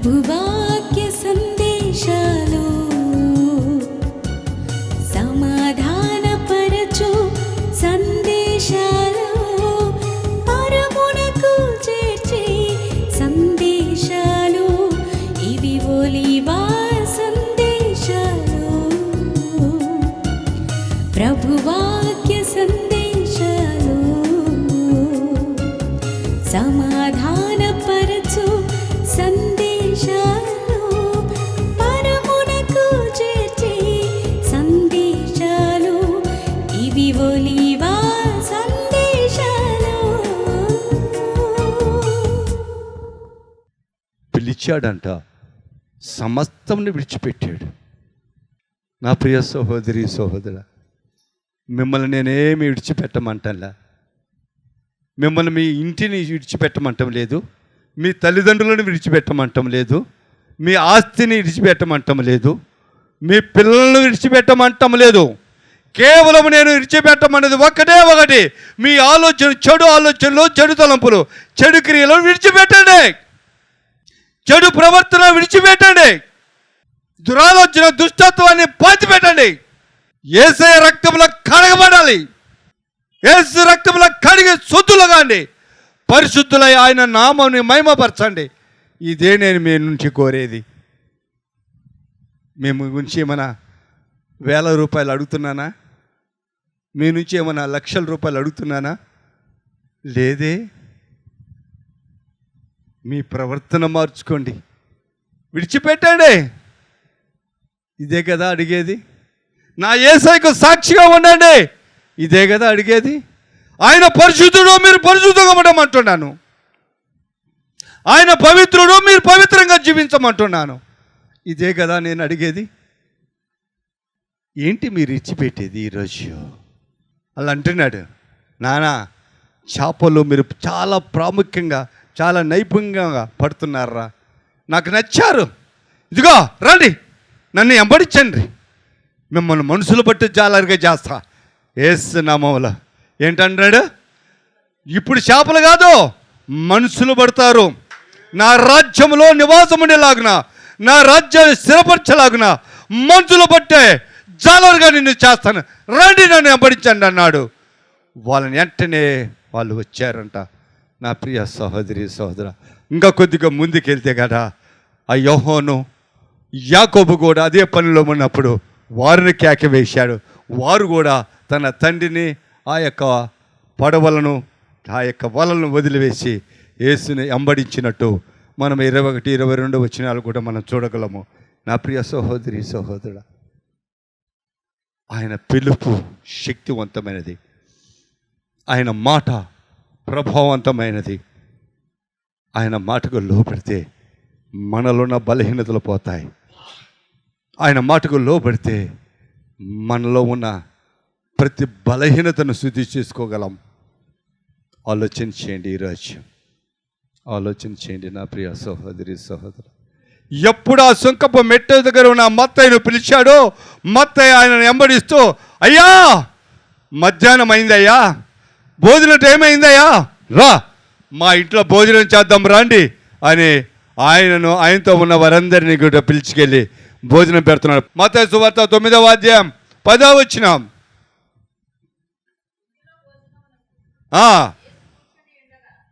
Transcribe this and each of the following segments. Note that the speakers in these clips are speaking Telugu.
ప్రభువాక్య సందేశాలు సమాధానపరచు సందేశాలు పరమునకు చేర్చే సందేశాలు ఇవి ఒలీవా సందేశాలు. ప్రభువాక్య సందేశాలు సమాధానపరచు సందేశాలు పరమునకు చేర్చే సందేశాలు ఇవి ఒలీవా సందేశాలు. పిలిచాడంట, సమస్తంని విడిచిపెట్టాడు. నా ప్రియ సహోదరి సహోదరా, మిమ్మల్ని నేనేమి విడిచిపెట్టమంటలా. మిమ్మల్ని మీ ఇంటిని విడిచిపెట్టమంటం లేదు, మీ తల్లిదండ్రులను విడిచిపెట్టమంటం లేదు, మీ ఆస్తిని విడిచిపెట్టమంటం లేదు, మీ పిల్లలను విడిచిపెట్టమంటం లేదు. కేవలం నేను విడిచిపెట్టమన్నది ఒకటి, మీ ఆలోచన, చెడు ఆలోచనలు, చెడు తలంపులు, చెడు క్రియలు విడిచిపెట్టండి. చెడు ప్రవర్తన విడిచిపెట్టండి. దురాలోచన, దుష్టత్వాన్ని పాతిపెట్టండి. యేసయ్య రక్తంలో కడగబడాలి. యేసు రక్తంలో కడిగి శుద్ధులుగాండి. పరిశుద్ధులై ఆయన నామాన్ని మహిమపరచండి. ఇదే నేను మీ నుంచి కోరేది. మేము గురించి ఏమైనా వేల రూపాయలు అడుగుతున్నానా? మీ నుంచి ఏమైనా లక్షల రూపాయలు అడుగుతున్నానా? లేదే. మీ ప్రవర్తన మార్చుకోండి, విడిచిపెట్టండి. ఇదే కదా అడిగేది. నా యేసయ్యకు సాక్షిగా ఉండండి. ఇదే కదా అడిగేది. ఆయన పరిశుద్ధుడు, మీరు పరిశుద్ధంగా ఉండమంటున్నాను. ఆయన పవిత్రుడు, మీరు పవిత్రంగా జీవించమంటున్నాను. ఇదే కదా నేను అడిగేది. ఏంటి మీరు ఇచ్చిపెట్టేది ఈరోజు? అలా అంటున్నాడు, నానా చేపలు మీరు చాలా ప్రాముఖ్యంగా, చాలా నైపుణ్యంగా పడుతున్నారా, నాకు నచ్చారు. ఇదిగో రండి, నన్ను వెంబడించండి, మిమ్మల్ని మనుషులు బట్టి జాలరుగా చేస్తా. యేసు నామములో. ఏంటంటాడు? ఇప్పుడు చేపలు కాదు, మనుషులు పడతారు. నా రాజ్యంలో నివాసం ఉండేలాగున, నా రాజ్యాన్ని స్థిరపరచలాగున మనుషులు బట్టే జాలరుగా నిన్ను చేస్తాను, రండి నన్ను వెంబడించండి అన్నాడు. వాళ్ళని వెంటనే వాళ్ళు వచ్చారంట. నా ప్రియ సహోదరి సహోదర, ఇంకా కొద్దిగా ముందుకెళ్తే కదా ఆ యోహాను, యాకోబు కూడా అదే పనిలో ఉన్నప్పుడు వారిని కేక వేశాడు. వారు కూడా తన తండ్రిని, ఆ యొక్క పడవలను, ఆ యొక్క వలలను వదిలివేసి యేసుని వెంబడించినట్టు మనం 21, 22 వచనాలు కూడా మనం చూడగలము. నా ప్రియ సహోదరి సహోదరుడా, ఆయన పిలుపు శక్తివంతమైనది, ఆయన మాట ప్రభావవంతమైనది. ఆయన మాటకు లోబడితే మనలో ఉన్న బలహీనతలు పోతాయి. ఆయన మాటకు లోబడితే మనలో ఉన్న ప్రతి బలహీనతను శుద్ధి చేసుకోగలం. ఆలోచన చేయండి, ఈరోజు ఆలోచన చేయండి నా ప్రియ సహోదరి సహోదరు. ఎప్పుడు ఆ సుంకపు మెట్ట దగ్గర ఉన్న మత్తయ్యను పిలిచాడో, మత్తయ్య ఆయనను వెంబడిస్తూ, అయ్యా మధ్యాహ్నం అయిందయ్యా, భోజనం టైం అయిందయ్యా, రా మా ఇంట్లో భోజనం చేద్దాం రండి అని ఆయనను, ఆయనతో ఉన్న వారందరినీ కూడా పిలిచికెళ్ళి భోజనం పెడుతున్నాడు. మత్తయి సువార్త 9వ అధ్యాయం 10వ వచనం.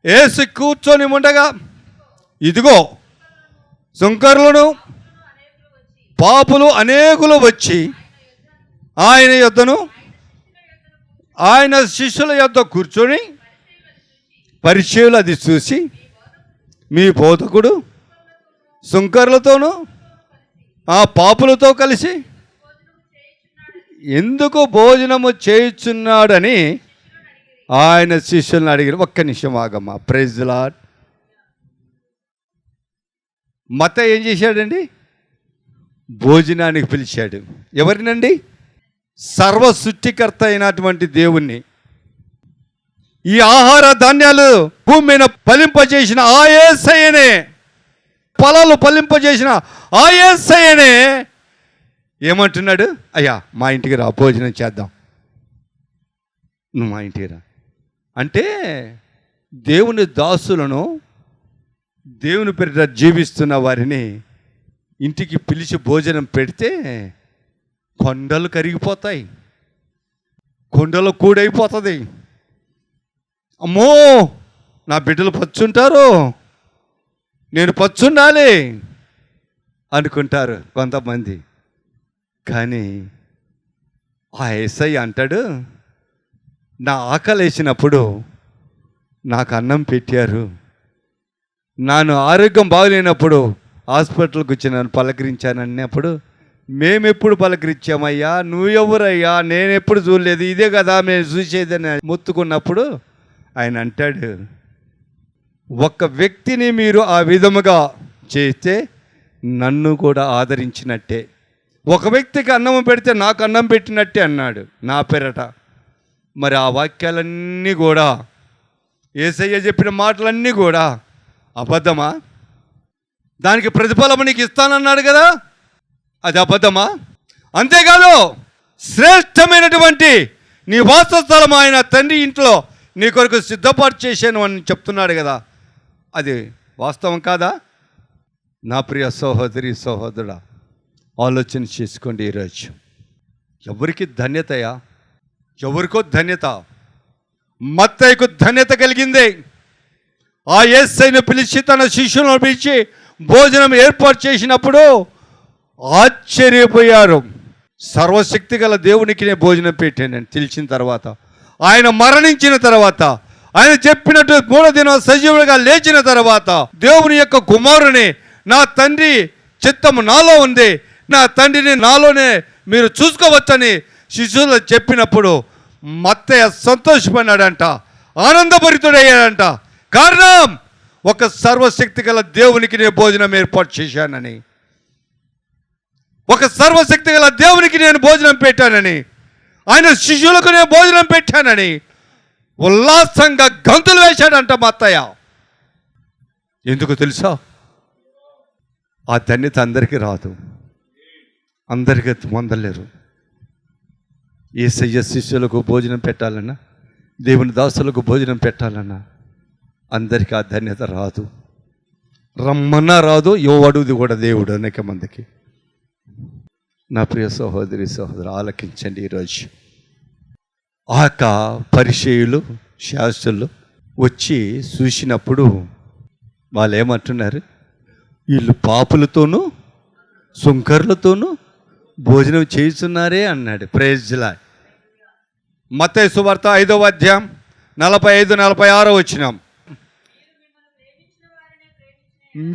యేసు కూర్చొని ఉండగా ఇదిగో సుంకరులను, పాపులు అనేకులు వచ్చి ఆయన యొద్దను, ఆయన శిష్యుల యొద్ద కూర్చొని, పరిచయులు అది చూసి, మీ బోధకుడు సుంకరులతోనూ ఆ పాపులతో కలిసి ఎందుకు భోజనము చేయుచున్నాడని ఆయన శిష్యులను అడిగారు. ఒక్క నిమిషం ఆగమ్మా. Praise the lord. మత్తయి ఏం చేశాడండి? భోజనానికి పిలిచాడు. ఎవరినండి? సర్వ సృష్టికర్త అయినటువంటి దేవుణ్ణి. ఈ ఆహార ధాన్యాలు భూమి మీద ఫలింపజేసిన ఆ యేసయ్యనే, ఫలాలు ఫలింపజేసిన ఆ యేసయ్యనే ఏమంటున్నాడు? అయ్యా మా ఇంటికి రా, భోజనం చేద్దాం, నువ్వు మా ఇంటికి రా అంటే దేవుని దాసులను దేవుని పేరిట జీవిస్తున్న వారిని ఇంటికి పిలిచి భోజనం పెడితే కొండలు కరిగిపోతాయి, కొండలు కూడైపోతుంది. అమ్మో, నా బిడ్డలు పచ్చుంటారు, నేను పచ్చుండాలి అనుకుంటారు కొంతమంది. కానీ ఆ యేసయ్య అంటాడు, నా ఆకలి వేసినప్పుడు నాకు అన్నం పెట్టారు, నాను ఆరోగ్యం బాగలేనప్పుడు హాస్పిటల్కి వచ్చి నన్ను పలకరించాను అన్నప్పుడు, మేమెప్పుడు పలకరించామయ్యా, నువ్వెవరయ్యా, నేను ఎప్పుడు చూడలేదు, ఇదే కదా మేము చూసేదని మొత్తుకున్నప్పుడు ఆయన అంటాడు, ఒక వ్యక్తిని మీరు ఆ విధముగా చేస్తే నన్ను కూడా ఆదరించినట్టే, ఒక వ్యక్తికి అన్నం పెడితే నాకు అన్నం పెట్టినట్టే అన్నాడు నా పేరట. మరి ఆ వాక్యాలన్నీ కూడా, యేసయ్య చెప్పిన మాటలన్నీ కూడా అబద్ధమా? దానికి ప్రతిఫలం నీకు ఇస్తానన్నాడు కదా, అది అబద్ధమా? అంతేకాదు, శ్రేష్టమైనటువంటి నీ వాసస్థలం ఆయన తండ్రి ఇంట్లో నీ కొరకు సిద్ధపాటు చేశాను అని చెప్తున్నాడు కదా, అది వాస్తవం కాదా? నా ప్రియ సహోదరి సహోదరుడా, ఆలోచన చేసుకోండి. ఈరోజు ఎవరికి ధన్యతయా? ఎవరికో ధన్యత. మత్తయికు ధన్యత కలిగింది. ఆ యేసయ్యను పిలిచి తన శిష్యులను పిలిచి భోజనం ఏర్పాటు చేసినప్పుడు ఆశ్చర్యపోయారు. సర్వశక్తి గల దేవునికి నేను భోజనం పెట్టానని తెలిసిన తర్వాత, ఆయన మరణించిన తర్వాత, ఆయన చెప్పినట్టు 3వ దినం సజీవుడిగా లేచిన తర్వాత, దేవుని యొక్క కుమారుని, నా తండ్రి చిత్తము నాలో ఉంది, నా తండ్రిని నాలోనే మీరు చూసుకోవచ్చని శిష్యులు చెప్పినప్పుడు మత్తయ్య సంతోషపడినాడంట, ఆనందభరితుడయ్యాడంట. కారణం, ఒక సర్వశక్తి గల దేవునికి నేను భోజనం ఏర్పాటు చేశానని, ఒక సర్వశక్తి గల దేవునికి నేను భోజనం పెట్టానని, ఆయన శిష్యులకు నేను భోజనం పెట్టానని ఉల్లాసంగా గంతులు వేశాడంట మత్తయ్య. ఎందుకు తెలుసా? ఆ ధన్యత అందరికీ రాదు, అందరికీ పొందలేరు. యేసయ్య శిష్యులకు భోజనం పెట్టాలన్నా, దేవుని దాసులకు భోజనం పెట్టాలన్నా అందరికీ ఆ ధన్యత రాదు. రమ్మన్నా రాదు, అడుగుది కూడా దేవుడు అనేక మందికి. నా ప్రియ సహోదరి సహోదరు, ఆలకించండి. ఈరోజు పరిసయ్యులు శాస్త్రులు వచ్చి చూసినప్పుడు వాళ్ళు ఏమంటున్నారు? వీళ్ళు పాపులతోనూ సుంకర్లతోనూ భోజనం చేస్తున్నారే అన్నాడు. Praise the lord. మత్తయి సువార్త 5వ అధ్యాయం 45-46 వచనం.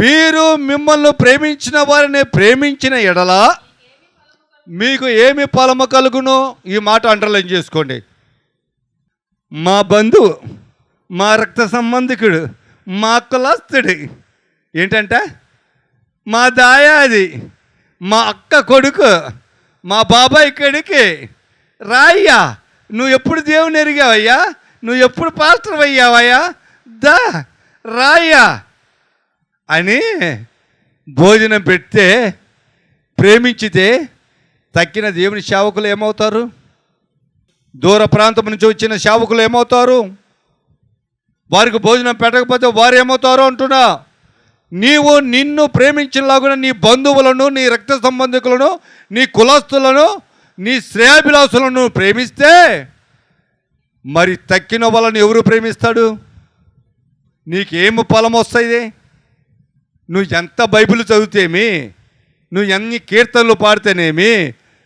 మీరు మిమ్మల్ని ప్రేమించిన వారిని ప్రేమించిన ఎడల మీకు ఏమి ఫలము కలుగునో? ఈ మాట అండర్లైన్ చేసుకోండి. మా బంధువు, మా రక్త సంబంధికుడు, మా కులస్తుడు, ఏంటంటే మా దాయాది, మా అక్క కొడుకు, మా బాబాయ్ కొడుకు, రాయ్యా, నువ్వు ఎప్పుడు దేవుని ఎరిగావయ్యా, నువ్వు ఎప్పుడు పాస్టర్ అయ్యావయ్యా, దా రాయ్యా అని భోజనం పెడితే, ప్రేమించితే తక్కిన దేవుని సేవకులు ఏమవుతారు? దూర ప్రాంతం నుంచి వచ్చిన సేవకులు ఏమవుతారు? వారికి భోజనం పెట్టకపోతే వారు ఏమవుతారో అంటున్నా. నీవు నిన్ను ప్రేమించినలాగున నీ బంధువులను, నీ రక్త సంబంధికులను, నీ కులస్తులను, నీ శ్రేయాభిలాసులను ప్రేమిస్తే మరి తక్కిన వాళ్ళని ఎవరు ప్రేమిస్తాడు? నీకేమి ఫలం వస్తాయి? నువ్వు ఎంత బైబిల్ చదివితేమి, నువ్వు ఎన్ని కీర్తనలు పాడితేనేమి,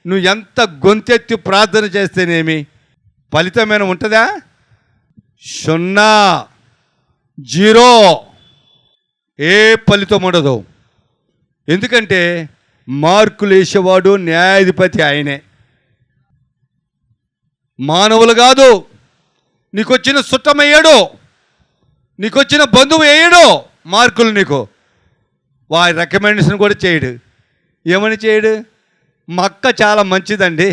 నువ్వు ఎంత గొంతెత్తి ప్రార్థన చేస్తేనేమి ఫలితమైన ఉంటుందా? 0, 0, ఏ ఫలితం ఉండదు. ఎందుకంటే మార్కులు వేసేవాడు న్యాయాధిపతి ఆయనే, మానవులు కాదు. నీకొచ్చిన చుట్టమయ్యాడు, నీకొచ్చిన బంధువు వేయడు మార్కులు, నీకు వారి రికమెండేషన్ కూడా చేయడు. ఏమని చేయడు? మా అక్క చాలా మంచిదండి,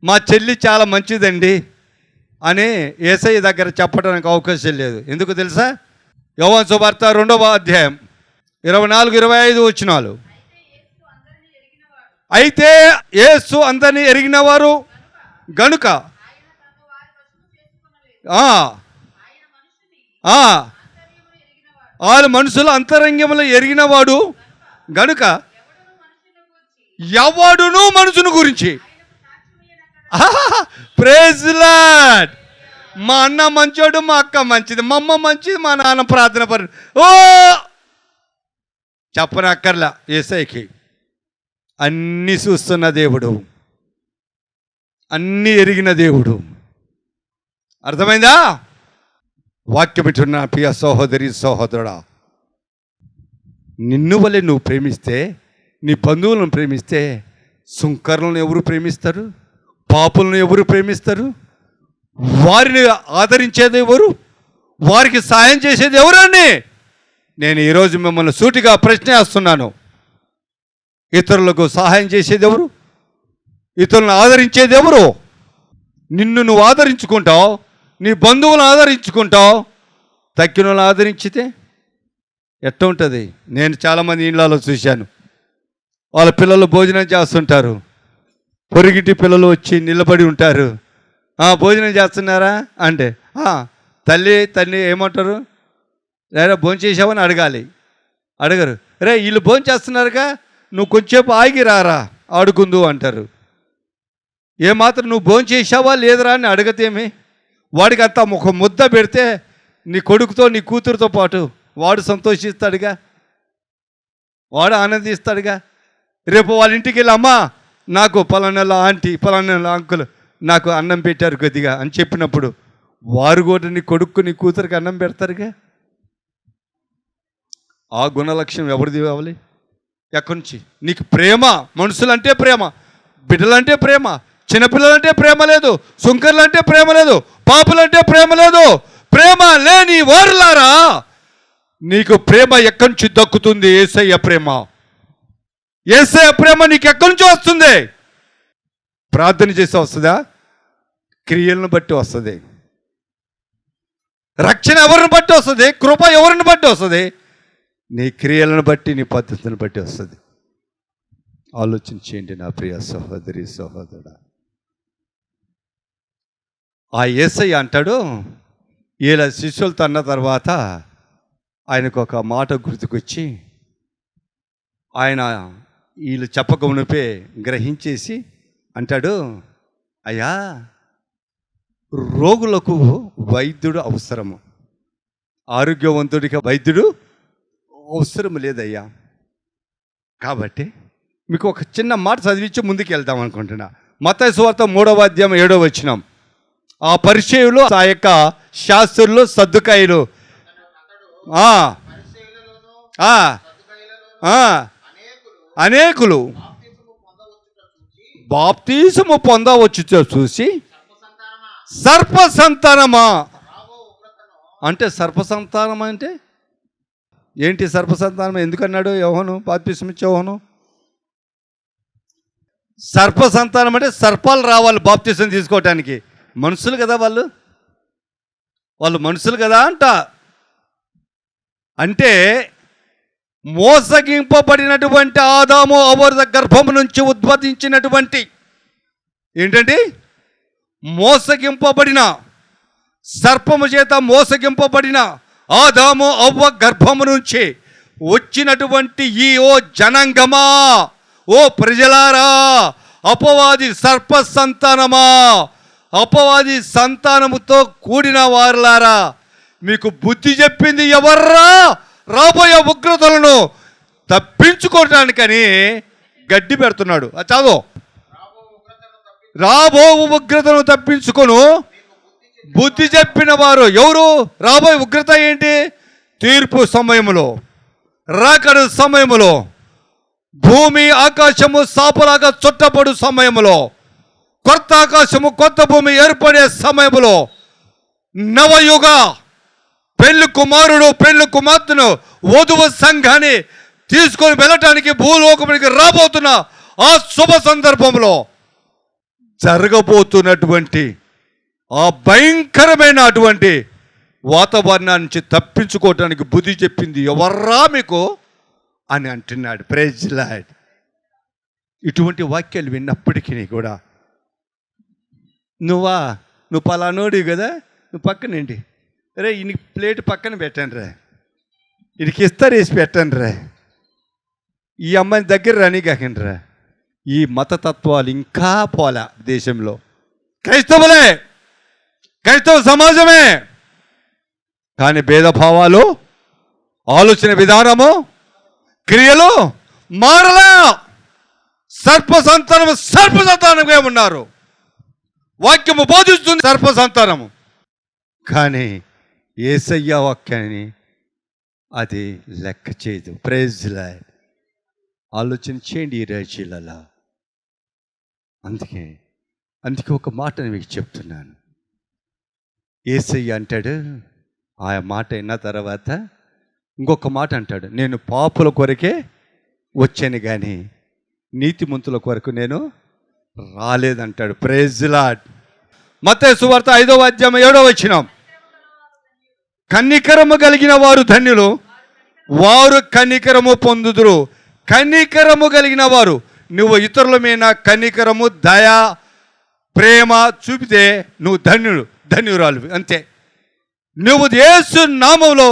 మా చెల్లి చాలా మంచిదండి అని యేసయ్య దగ్గర చెప్పడానికి అవకాశం లేదు. ఎందుకు తెలుసా? యోహాను సువార్త 2వ అధ్యాయం 24-25 వచనాలు. అయితే యేసు అందరినీ ఎరిగినవారు గనుక వాళ్ళ మనుషుల అంతరంగంలో ఎరిగినవాడు గనుక ఎవడును మనుషుని గురించి ప్రైజ్ లార్డ్. మా అన్న మంచోడు, మా అక్క మంచిది, మా అమ్మ మంచిది, మా నాన్న ప్రార్థన పరి ఓ చెప్పనక్కర్లా. యేసయ్యకి అన్నీ చూస్తున్న దేవుడు, అన్నీ ఎరిగిన దేవుడు. అర్థమైందా? వాక్యం ఇటున్న ప్రియ సహోదరి సహోదరుడా, నిన్ను వలె నువ్వు ప్రేమిస్తే, నీ బంధువులను ప్రేమిస్తే, సుంకరులను ఎవరు ప్రేమిస్తారు? పాపులను ఎవరు ప్రేమిస్తారు? వారిని ఆదరించేది ఎవరు? వారికి సాయం చేసేది ఎవరండి? నేను ఈరోజు మిమ్మల్ని సూటిగా ప్రశ్న వేస్తున్నాను. ఇతరులకు సహాయం చేసేది ఎవరు? ఇతరులను ఆదరించేది ఎవరు? నిన్ను నువ్వు ఆదరించుకుంటావు, నీ బంధువులను ఆదరించుకుంటావు. తక్కిన వాళ్ళని ఆదరించితే ఎట్ట ఉంటుంది? నేను చాలామంది ఇళ్ళలో చూశాను, వాళ్ళ పిల్లలు భోజనం చేస్తుంటారు, పొరిగిటి పిల్లలు వచ్చి నిలబడి ఉంటారు. భోజనం చేస్తున్నారా అంటే తల్లి ఏమంటారు? లేదా భోజనం చేసావని అడగాలి. అడగరు. రే వీళ్ళు భోజనం చేస్తున్నారుగా, నువ్వు కొంచెంసేపు ఆగి రారా ఆడుకుందు అంటారు. ఏమాత్రం నువ్వు భోజనం చేసావా లేదరా అని అడగతేమి? వాడికి అంతా ఒక ముద్ద పెడితే నీ కొడుకుతో నీ కూతురుతో పాటు వాడు సంతోషిస్తాడుగా, వాడు ఆనందిస్తాడుగా. రేపు వాళ్ళ ఇంటికి వెళ్ళి అమ్మా నాకు పలానా ఆంటీ పలానా అంకుల్ నాకు అన్నం పెట్టారు కొద్దిగా అని చెప్పినప్పుడు వారు కూడా నీ కొడుకు నీ కూతురికి అన్నం పెడతారుగా. ఆ గుణలక్ష్యం ఎవరిది కావాలి? ఎక్కడి నుంచి? నీకు ప్రేమ, మనుషులంటే ప్రేమ, బిడ్డలంటే ప్రేమ, చిన్నపిల్లలంటే ప్రేమ లేదు, సుంకర్లంటే ప్రేమ లేదు, పాపులంటే ప్రేమ లేదు. ప్రేమ లేని వారులారా, నీకు ప్రేమ ఎక్కడి నుంచి దక్కుతుంది? యేసయ్య ప్రేమ. యేసయ్య ప్రేమ నీకు ఎక్కడి నుంచి వస్తుంది? ప్రార్థన చేసి వస్తుందా? క్రియలను బట్టి వస్తుంది. రక్షణ ఎవరిని బట్టి వస్తుంది? కృప ఎవరిని బట్టి వస్తుంది? నీ క్రియలను బట్టి, నీ పద్ధతిని బట్టి వస్తుంది. ఆలోచించేయండి నా ప్రియ సహోదరి సహోదరుడా. ఆ యేసయ్య అంటాడు, ఇలా శిష్యులతో అన్న తర్వాత ఆయనకు ఒక మాట గుర్తుకొచ్చి, ఆయన వీళ్ళు చెప్పకమునిపే గ్రహించేసి అంటాడు, అయ్యా రోగులకు వైద్యుడు అవసరము, ఆరోగ్యవంతుడికి వైద్యుడు అవసరం లేదయ్యా. కాబట్టి మీకు ఒక చిన్న మాట చదివించి ముందుకు వెళ్దాం అనుకుంటున్నా. మత్తయి సువార్త 3వ అధ్యాయం 7వ వచనం. ఆ పరిచయులు, ఆ యొక్క శాస్త్రులు, సద్దుకాయులు అనేకులు బాప్తీసము పొందవచ్చు చూసి సర్ప సంతానమా అంటే, సర్ప సంతానం అంటే ఏంటి? సర్ప సంతానం ఎందుకన్నాడు యోహాను? బాప్తీసం ఇచ్చే యోహాను సర్ప సంతానం అంటే సర్పాలు రావాలి బాప్తీసం తీసుకోవటానికి. మనుషులు కదా వాళ్ళు మనుషులు కదా అంట. అంటే మోసగింపబడినటువంటి ఆదాము అవ్వ గర్భము నుంచి ఉద్భవించినటువంటి ఏంటంటే, మోసగింపబడిన సర్పము చేత మోసగింపబడిన ఆదాము అవ్వ గర్భము నుంచి వచ్చినటువంటి ఈ ఓ జనాంగమా, ఓ ప్రజలారా, అపవాది సర్ప సంతానమా, అపవాది సంతానముతో కూడిన వారులారా, మీకు బుద్ధి చెప్పింది ఎవర్రా? రాబోయే ఉగ్రతలను తప్పించుకోవటానికని గడ్డి పెడుతున్నాడు. చదువు. రాబో ఉగ్రతను తప్పించుకొను బుద్ధి చెప్పిన వారు ఎవరు? రాబోయే ఉగ్రత ఏంటి? తీర్పు సమయములో, రాకడ సమయములో, భూమి ఆకాశము సాపలాగా చుట్టపడు సమయములో, కొత్త ఆకాశము కొత్త భూమి ఏర్పడే సమయములో, నవయుగ పెళ్లి కుమారుడు పెళ్లి కుమార్తెను వధువు సంఘాన్ని తీసుకొని వెళ్ళటానికి భూలోకమునికి రాబోతున్న ఆ శుభ సందర్భంలో జరగబోతున్నటువంటి ఆ భయంకరమైన అటువంటి వాతావరణాన్ని నుంచి తప్పించుకోవటానికి బుద్ధి చెప్పింది ఎవర్రా మీకు అని అంటున్నాడు. Praise lord. ఇటువంటి వాక్యాలు విన్నప్పటికీ కూడా నువ్వు పలానోడివి కదా, నువ్వు పక్కనేంటి రే, ఇన్ని ప్లేట్ పక్కన పెట్టండి రే, వీడికి ఇస్తారు వేసి పెట్టండి రా, ఈ అమ్మాయిని దగ్గర రాని కాకండి రా. ఈ మతతత్వాలు ఇంకా పోలే దేశంలో. క్రైస్తవులే, క్రైస్తవ సమాజమే, కానీ భేదభావాలు, ఆలోచన విధానము, క్రియలు మారలా. సర్పసంతానమే ఉన్నారు. వాక్యము బోధిస్తుంది సర్పసంతానము, కానీ యేసయ్య వాక్యాన్ని అది లెక్క చేయదు. Praise lord. ఆలోచన చేయండి ఈ రాజ్యాలలో. అందుకే ఒక మాట మీకు చెప్తున్నాను. యేసయ్య అంటాడు, ఆ మాట అయిన తర్వాత ఇంకొక మాట అంటాడు, నేను పాపుల కొరకే వచ్చాను కానీ నీతిమంతుల కొరకు నేను రాలేదంటాడు. Praise lord. మత్తయి సువార్త 5వ అధ్యాయం 7వ వచనం, కనికరము కలిగిన వారు ధన్యులు, వారు కనికరము పొందుదురు. కనికరము కలిగిన వారు, నువ్వు ఇతరుల మీద కనికరము, దయ, ప్రేమ చూపితే నువ్వు ధన్యురాలు అంతే. నువ్వు యేసు నామములో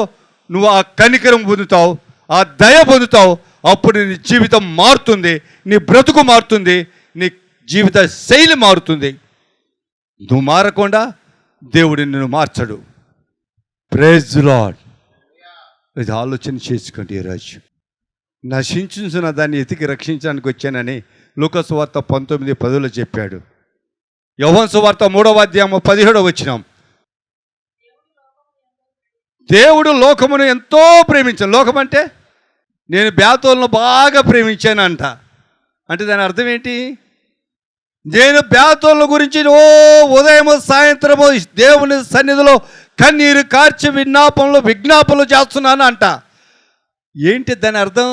నువ్వు ఆ కనికరం పొందుతావు, ఆ దయ పొందుతావు. అప్పుడు నీ జీవితం మారుతుంది, నీ బ్రతుకు మారుతుంది, నీ జీవిత శైలి మారుతుంది. నువ్వు మారకుండా దేవుడు నిన్ను మార్చడు. Praise lord. ఇది ఆలోచన చేసుకోండి. ఈరోజు నశించున్న దాన్ని ఎతికి రక్షించడానికి వచ్చానని లూకా సువార్త 19:10 చెప్పాడు. యోహాను సువార్త 3వ అధ్యాయం 17వ వచనం, దేవుడు లోకమును ఎంతో ప్రేమించాను. లోకం అంటే నేను బేతోలను బాగా ప్రేమించానంట. అంటే దాని అర్థం ఏంటి? నేను బేతోళ్ళ గురించి ఉదయం సాయంత్రము దేవుని సన్నిధిలో కన్నీరు కార్చి విజ్ఞాపనలు చేస్తున్నాను అంట. ఏంటి దాని అర్థం?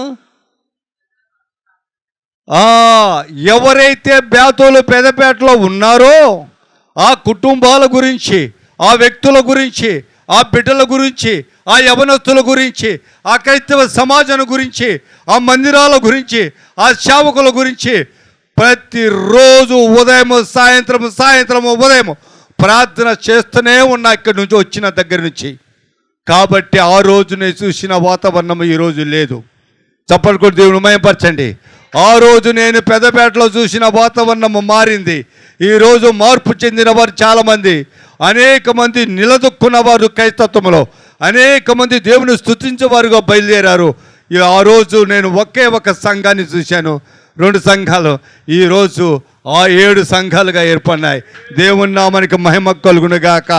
ఎవరైతే బేతోలు పెదపేటలో ఉన్నారో ఆ కుటుంబాల గురించి, ఆ వ్యక్తుల గురించి, ఆ బిడ్డల గురించి, ఆ యవనస్తుల గురించి, ఆ క్రైస్తవ సమాజం గురించి, ఆ మందిరాల గురించి, ఆ సేవకుల గురించి ప్రతిరోజు ఉదయం సాయంత్రము ఉదయం ప్రార్థన చేస్తూనే ఉన్నా ఇక్కడి నుంచి వచ్చిన దగ్గర నుంచి. కాబట్టి ఆ రోజు నేను చూసిన వాతావరణం ఈరోజు లేదు. చప్పట్లు కొట్టి దేవుని మహిమపరచండి. ఆ రోజు నేను పెద్దపేటలో చూసిన వాతావరణం మారింది. ఈరోజు మార్పు చెందిన వారు చాలామంది, అనేక మంది నిలదొక్కున్న వారు క్రైస్తత్వంలో, అనేక మంది దేవుని స్తుతించేవారుగా బయలుదేరారు. ఆ రోజు నేను ఒకే ఒక సంఘాన్ని చూశాను, 2 సంఘాలు. ఈరోజు ఆ 7 సంఘాలుగా ఏర్పడినాయి. దేవుని నామానికి మహిమ కలుగునుగాక.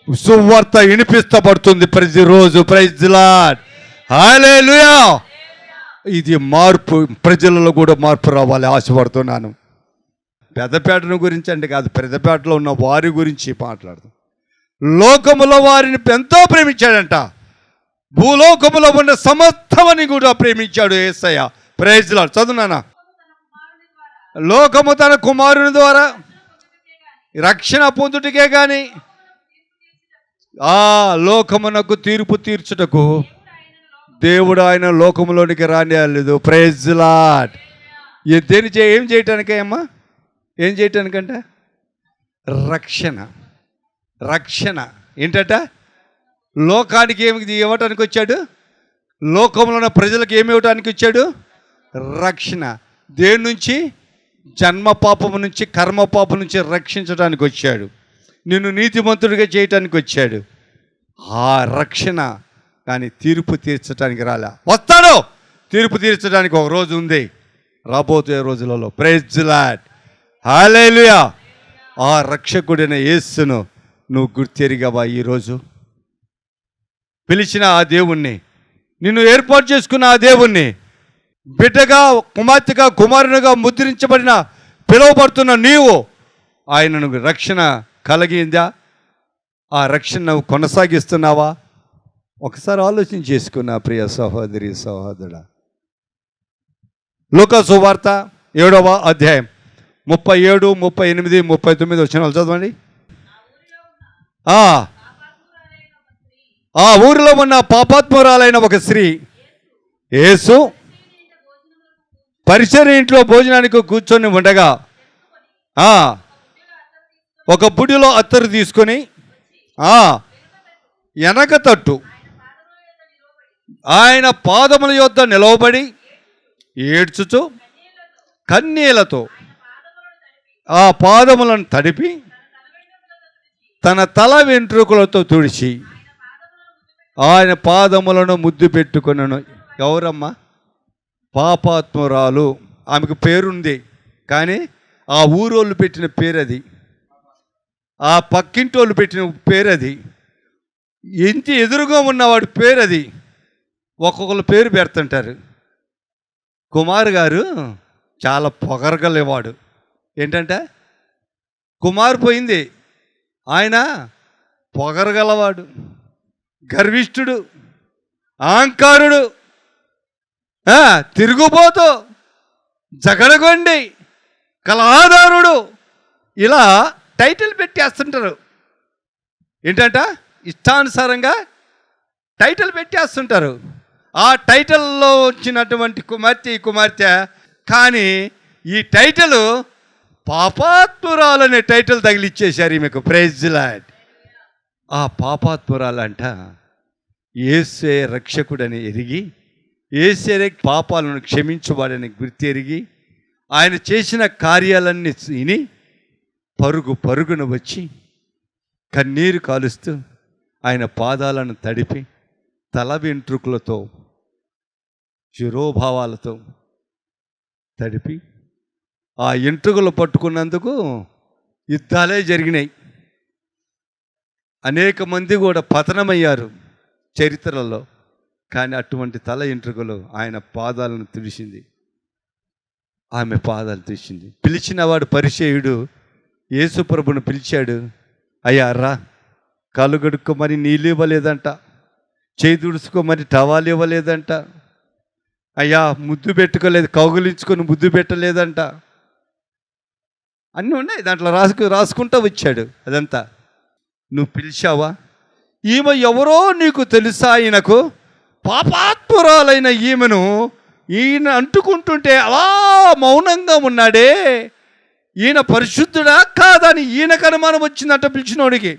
సువార్త వినిపిస్తపడుతుంది ప్రతిరోజు. Praise lord. హల్లెలూయా. ఇది మార్పు, ప్రజలలో కూడా మార్పు రావాలి ఆశపడుతున్నాను. పెద్దపేటను గురించి అంటే కాదు, పెద్దపేటలో ఉన్న వారి గురించి మాట్లాడుతాం. లోకములో వారిని ఎంతో ప్రేమించాడంట. భూలోకములో ఉన్న సమస్తమని కూడా ప్రేమించాడు యేసయ్య. Praise lord. చదువునానా. లోకము తన కుమారుని ద్వారా రక్షణ పొందుటకే కానీ లోకమునకు తీర్పు తీర్చుటకు దేవుడు ఆయన లోకములోనికి రానియలేదు. Praise lord. ఏం చేయటానికే అమ్మా? ఏం చేయటానికంట? రక్షణ ఏంటట? లోకానికి ఏమి ఇవ్వటానికి వచ్చాడు? లోకంలో ఉన్న ప్రజలకు ఏమి ఇవ్వటానికి వచ్చాడు? రక్షణ. దేని నుంచి? జన్మ పాపము నుంచి, కర్మ పాపం నుంచి రక్షించడానికి వచ్చాడు. నిన్ను నీతిమంతుడిగా చేయటానికి వచ్చాడు. ఆ రక్షణ. కానీ తీర్పు తీర్చడానికి రాలే. వస్తాడు, తీర్పు తీర్చడానికి ఒక రోజు ఉంది రాబోయే రోజులలో. Praise lord. హల్లెలూయా. ఆ రక్షకుడైన యేసును నువ్వు గుర్తెరిగావా? ఈరోజు పిలిచిన ఆ దేవుణ్ణి, నిన్ను ఏర్పాటు చేసుకున్న ఆ దేవుణ్ణి, బిడ్డగా, కుమార్తెగా, కుమారునిగా ముద్రించబడిన, పిలువబడుతున్న నీవు ఆయనను రక్షణ కలిగిందా? ఆ రక్షణ నువ్వు కొనసాగిస్తున్నావా? ఒకసారి ఆలోచన చేసుకున్నా ప్రియ సహోదరి సహోదరుడా. లూకా సువార్త 7వ అధ్యాయం 37, 38, 39 వచనాలు చదవండి. ఆ ఊరిలో ఉన్న పాపాత్మురాలైన ఒక స్త్రీ యేసు పరిచర్య ఇంట్లో భోజనానికి కూర్చొని ఉండగా ఒక బుడిలో అత్తరు తీసుకొని వెనక తట్టు ఆయన పాదముల యొద్ద నిలవబడి ఏడ్చుచు కన్నీళ్లతో ఆ పాదములను తడిపి తన తల వెంట్రుకలతో తుడిచి ఆయన పాదములను ముద్దు పెట్టుకొనెను. ఎవరమ్మా? పాపాత్మురాలు. ఆమెకు పేరుంది, కానీ ఆ ఊరోళ్ళు పెట్టిన పేరు అది, ఆ పక్కింటి వాళ్ళు పెట్టిన పేరు అది, ఇంటి ఎదురుగా ఉన్నవాడి పేరు అది. ఒక్కొక్కరు పేరు పెడుతుంటారు. కుమార్ గారు చాలా పొగరగలేవాడు. ఏంటంటే కుమార్ పోయింది, ఆయన పొగరగలవాడు, గర్విష్ఠుడు, అహంకారుడు, తిరుగుబోతూ, జగడగొండి, కలహాదారుడు, ఇలా టైటిల్ పెట్టేస్తుంటారు. ఏంటంట? ఇష్టానుసారంగా టైటిల్ పెట్టేస్తుంటారు. ఆ టైటిల్లో వచ్చినటువంటి కుమార్తె కానీ ఈ టైటిల్ పాపాత్మురాలు అనే టైటిల్ తగిలిచ్చేశారు ఈమెకు. Praise lord. ఆ పాపాత్మురాలంట యేసే రక్షకుడని ఎరిగి, యేసే పాపాలను క్షమించువాడని గుర్తెరిగి, ఆయన చేసిన కార్యాలన్నీ విని పరుగున వచ్చి కన్నీరు కాలుస్తూ ఆయన పాదాలను తడిపి తల వెంట్రుకలతో శిరోభావాలతో తడిపి ఆ ఎంట్రుకలు పట్టుకున్నందుకు యుద్ధాలే జరిగినాయి. అనేక మంది కూడా పతనమయ్యారు చరిత్రలో. కానీ అటువంటి తల ఎంట్రుకలు ఆయన పాదాలను తుడిచింది, ఆమె పాదాలు తుడిచింది. పిలిచినవాడు పరిచయుడు యేసుప్రభును పిలిచాడు. అయ్యా రా, కాలు కడుక్కోమని నీళ్ళు ఇవ్వలేదంట, చేయి తుడుచుకోమని టవాలు ఇవ్వలేదంట, అయ్యా ముద్దు పెట్టుకోలేదు, కౌగులించుకొని ముద్దు పెట్టలేదంట. అన్నీ ఉన్నాయి దాంట్లో, రాసుకుంటూ వచ్చాడు. అదంతా నువ్వు పిలిచావా? ఈమె ఎవరో నీకు తెలుసా? ఈయనకు పాపాత్మురాలైన ఈమెను ఈయన అంటుకుంటుంటే అలా మౌనంగా ఉన్నాడే, ఈయన పరిశుద్ధుడా కాదని ఈయనకు అనుమానం వచ్చిందంట పిలిచినోడికి.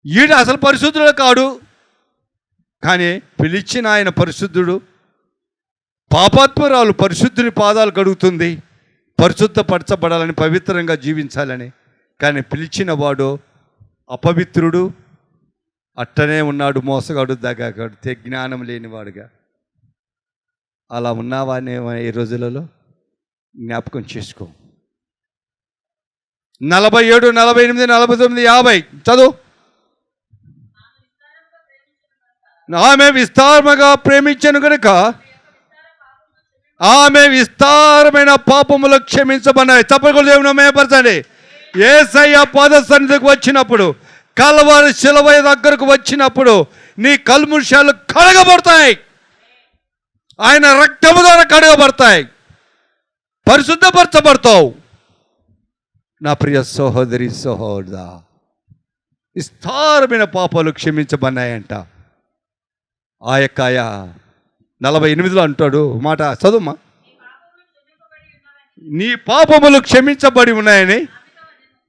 ఈయన అసలు పరిశుద్ధుడు కాడు, కానీ పిలిచిన ఆయన పరిశుద్ధుడు. పాపాత్మురాలు పరిశుద్ధుని పాదాలు కడుగుతుంది, పరిశుద్ధపరచబడాలని, పవిత్రంగా జీవించాలని. కానీ పిలిచిన వాడు అపవిత్రుడు, అట్టనే ఉన్నాడు, మోసగాడు, దగాగాడు, జ్ఞానం లేనివాడుగా. అలా ఉన్నావానే ఈ రోజులలో జ్ఞాపకం చేసుకో. 47, 48, 49, 50 చదువు. ఆమె విస్తారముగా ప్రేమించను కనుక ఆమె విస్తారమైన పాపములు క్షమించబడినాయి. తప్పకుండా దేవుని మహిమపరచండి. యేసయ్య పాద సన్నిధికి వచ్చినప్పుడు, కల్వరి శిలువ దగ్గరకు వచ్చినప్పుడు నీ కల్ముషాలు కడగబడతాయి, ఆయన రక్తము ద్వారా కడగబడతాయి, పరిశుద్ధపరచబడతావు. నా ప్రియ సహోదరి సహోదరా, విస్తారమైన పాపాలు క్షమించబడినాయంట. ఆ యొక్క 48లో అంటాడు మాట, చదువుమా. నీ పాపములు క్షమించబడి ఉన్నాయని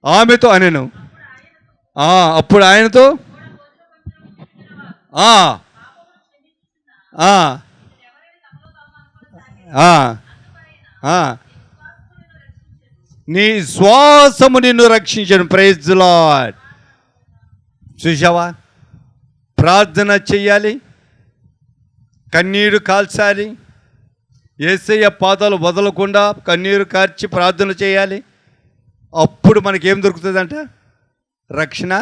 ఆమెతో అనెను. అప్పుడు ఆయనతో నీ శ్వాసము నిన్ను రక్షించను. Praise lord. చూసావా? ప్రార్థన చెయ్యాలి, కన్నీరు కాల్చాలి, యేసయ్య పాదాలు వదలకుండా కన్నీరు కార్చి ప్రార్థన చేయాలి. అప్పుడు మనకేం దొరుకుతుందంట? రక్షణ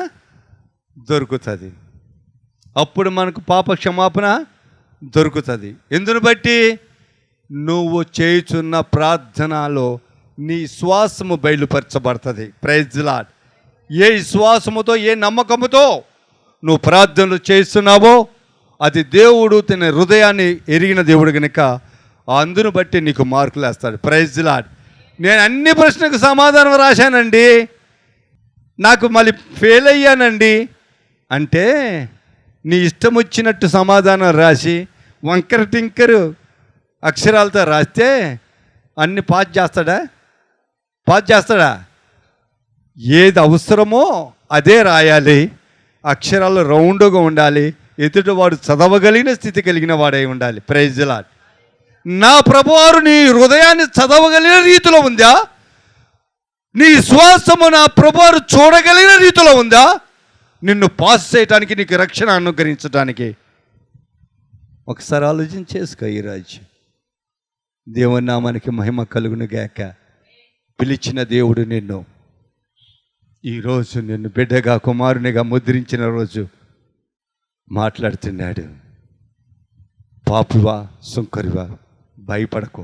దొరుకుతుంది. అప్పుడు మనకు పాప క్షమాపణ దొరుకుతుంది. ఎందును బట్టి? నువ్వు చేయుచున్న ప్రార్థనలో నీ శ్వాసము బయలుపరచబడుతుంది. Praise lord. ఏ విశ్వాసముతో, ఏ నమ్మకముతో నువ్వు ప్రార్థనలు చేస్తున్నావో అది దేవుడు తన హృదయాన్ని ఎరిగిన దేవుడు కనుక అందును బట్టి నీకు మార్కులు వేస్తాడు. Praise lord. నేను అన్ని ప్రశ్నలకు సమాధానం రాశానండి, నాకు మళ్ళీ ఫెయిల్ అయ్యానండి అంటే నీ ఇష్టం వచ్చినట్టు సమాధానం రాసి వంకర టింకరు అక్షరాలతో రాస్తే అన్ని పాస్ చేస్తాడా? ఏది అవసరమో అదే రాయాలి, అక్షరాలు రౌండ్గా ఉండాలి, ఎదుటివాడు చదవగలిగిన స్థితి కలిగిన వాడై ఉండాలి. Praise the lord. నా ప్రభువారు నీ హృదయాన్ని చదవగలిగిన రీతిలో ఉందా? నీ శ్వాసము నా ప్రభువారు చూడగలిగిన రీతిలో ఉందా? నిన్ను పాస్ చేయడానికి, నీకు రక్షణ అనుగ్రహించడానికి ఒకసారి ఆలోచన చేసుకో. ఈరోజు దేవుని నామానికి మహిమ కలుగును గాక. పిలిచిన దేవుడు నిన్ను ఈరోజు నిన్ను బిడ్డగా, కుమారునిగా ముద్రించిన రోజు మాట్లాడుతున్నాడు. పాపువా, సుంకరివా, భయపడకు,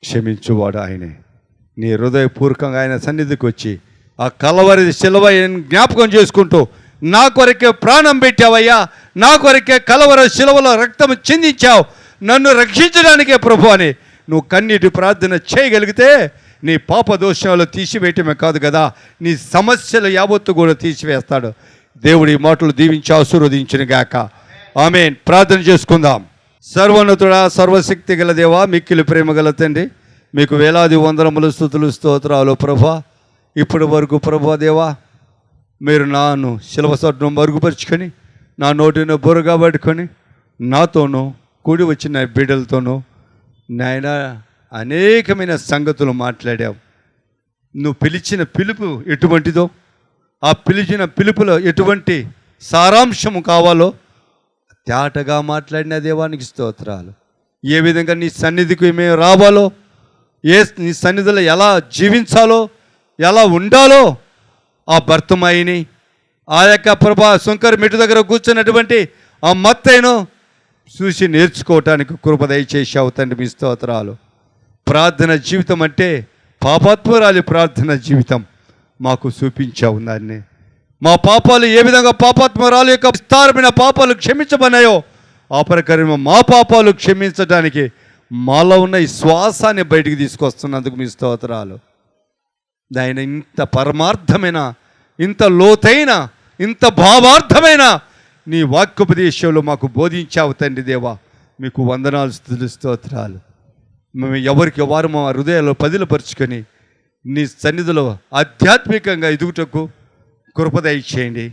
క్షమించువాడు ఆయనే. నీ హృదయపూర్వకంగా ఆయన సన్నిధికి వచ్చి ఆ కలవరి శిలువ జ్ఞాపకం చేసుకుంటూ, నా కొరకే ప్రాణం పెట్టావయ్యా, నా కొరకే కలవర శిలువలో రక్తం చిందించావు, నన్ను రక్షించడానికే ప్రభు అని నువ్వు కన్నీటి ప్రార్థన చేయగలిగితే నీ పాప దోషాలు తీసివేయటమే కాదు కదా, నీ సమస్యలు యావత్తు కూడా తీసివేస్తాడు. దేవుడి మాటలు దీవించి ఆశీర్వదించును గాక. ఆమేన్. ప్రార్థన చేసుకుందాం. సర్వోన్నతుడా, సర్వశక్తి గల దేవా, మిక్కిలి ప్రేమ గల తండ్రి, మీకు వేలాది వందనములు, స్తుతులు, స్తోత్రాలు ప్రభా. ఇప్పటి వరకు ప్రభా దేవా, మీరు నాను శిలువ సొట్టును మరుగుపరుచుకొని, నా నోటిని బురగా పట్టుకొని, నాతోనూ కూడి వచ్చిన బిడ్డలతోనూ నాయన అనేకమైన సంగతులు మాట్లాడావు. నువ్వు పిలిచిన పిలుపు ఎటువంటిదో, ఆ పిలిచిన పిలుపులో ఎటువంటి సారాంశము కావాలో తేటగా మాట్లాడిన దేవానికి స్తోత్రాలు. ఏ విధంగా నీ సన్నిధికి మేము రావాలో, నీ సన్నిధిలో ఎలా జీవించాలో, ఎలా ఉండాలో ఆ భర్తమాయిని, ఆ యొక్క ప్రభా శంకర్ మెట్టు దగ్గర కూర్చున్నటువంటి ఆ మత్తైను చూసి నేర్చుకోవటానికి కృప దయచేసావు తండ్రి. మీ స్తోత్రాలు. ప్రార్థన జీవితం అంటే పాపాత్మురాలి ప్రార్థన జీవితం మాకు చూపించావు. దాన్ని మా పాపాలు ఏ విధంగా పాపాత్మురాలు యొక్క విస్తారమైన పాపాలు క్షమించబడినాయో ఆ ప్రకారం మా పాపాలు క్షమించడానికి మాలో ఉన్న ఈ శ్వాసాన్ని బయటికి తీసుకొస్తున్నందుకు మీ స్తోత్రాలు. ఆయన ఇంత పరమార్థమైన, ఇంత లోతైన, ఇంత భావార్థమైన నీ వాక్యోపదేశంలో మాకు బోధించావు తండ్రి దేవా. మీకు వందనాలు, స్తుతులు, స్తోత్రాలు. మేము ఎవరికి వారు మా హృదయాల్లో పదిలపరుచుకొని నీ సన్నిధిలో ఆధ్యాత్మికంగా ఎదుగుటకు కృప దయచేయండి.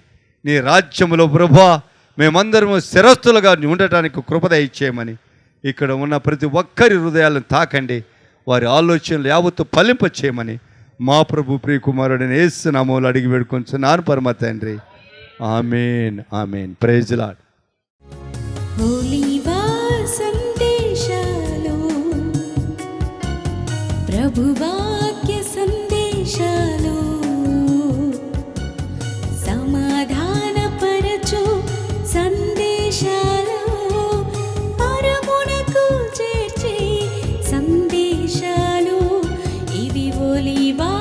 నీ రాజ్యములో ప్రభువా మేమందరము శిరస్తులుగా ఉండటానికి కృప దయచేయమని ఇక్కడ ఉన్న ప్రతి ఒక్కరి హృదయాలను తాకండి, వారి ఆలోచనలు యావత్తు ఫలింప చేయమని మా ప్రభు ప్రియకుమారుడైన యేసు నామములో అడిగి వేడుకొంచున్నాను పరమ తండ్రి. Amen. Amen. Praise the lord. హోలీవా సందేశాలు, ప్రభువాక్య సందేశాలు, సమాధానపరచు సందేశాలు, పరమునకు చేర్చే సందేశాలు, ఇవి ఒలీవా